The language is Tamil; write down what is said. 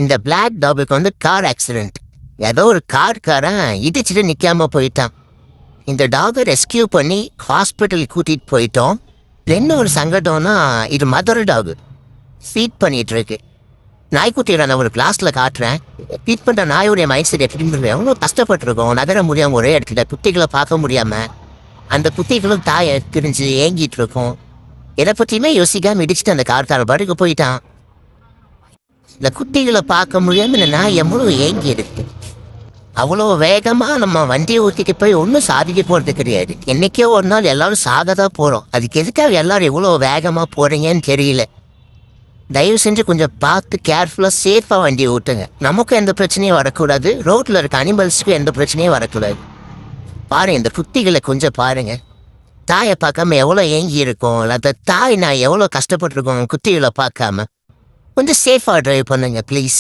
இந்த பிளாக் டாகுக்கு வந்து கார் ஆக்சிடென்ட். ஏதோ ஒரு காரன் இடிச்சிட்டு நிற்காம போயிட்டான். இந்த டாகை ரெஸ்கியூ பண்ணி ஹாஸ்பிட்டல் கூட்டிகிட்டு போயிட்டோம். என்ன ஒரு சங்கடம்னா, இது மதர் டாகு ஃபீட் பண்ணிகிட்டு இருக்கு. நாய்க்குட்டியை நான் ஒரு கிளாஸில் காட்டுறேன். ஃபீட் பண்ணுற நாயோடைய மைண்ட் செட் எப்படி எவ்வளோ கஷ்டப்பட்டுருக்கோம். நகர முடியாமல் ஒரே இடத்துல குட்டிகளை பார்க்க முடியாமல் அந்த குட்டிகளும் தாயை பிரிஞ்சு ஏங்கிட்டு இருக்கோம். எதை பற்றியுமே யோசிக்காமல் இடிச்சுட்டு அந்த கார்கார பாட்டுக்கு போயிட்டான். இந்த குட்டிகளை பார்க்க முடியாமல் இந்த நாய் எவ்வளோ ஏங்கி இருக்கு. அவ்வளோ வேகமாக நம்ம வண்டியை ஊற்றிட்டு போய் ஒன்றும் சாதிக்க போகிறது கிடையாது. என்றைக்கோ ஒரு நாள் எல்லோரும் சாக தான் போகிறோம். அதுக்கு எதுக்காக எல்லோரும் எவ்வளோ வேகமாக போகிறீங்கன்னு தெரியல. தயவு செஞ்சு கொஞ்சம் பார்த்து கேர்ஃபுல்லாக சேஃபாக வண்டியை ஊட்டுங்க. நமக்கும் எந்த பிரச்சனையும் வரக்கூடாது, ரோட்டில் இருக்க அனிமல்ஸுக்கும் எந்த பிரச்சனையும் வரக்கூடாது. பாருங்கள், இந்த குட்டிகளை கொஞ்சம் பாருங்கள். தாயை பார்க்காம எவ்வளோ ஏங்கி இருக்கும். அந்த தாய் நான் எவ்வளோ கஷ்டப்பட்டுருக்கோம் குட்டிகளை பார்க்காம. கொஞ்சம் சேஃபாக ட்ரைவ் பண்ணுங்க ப்ளீஸ்.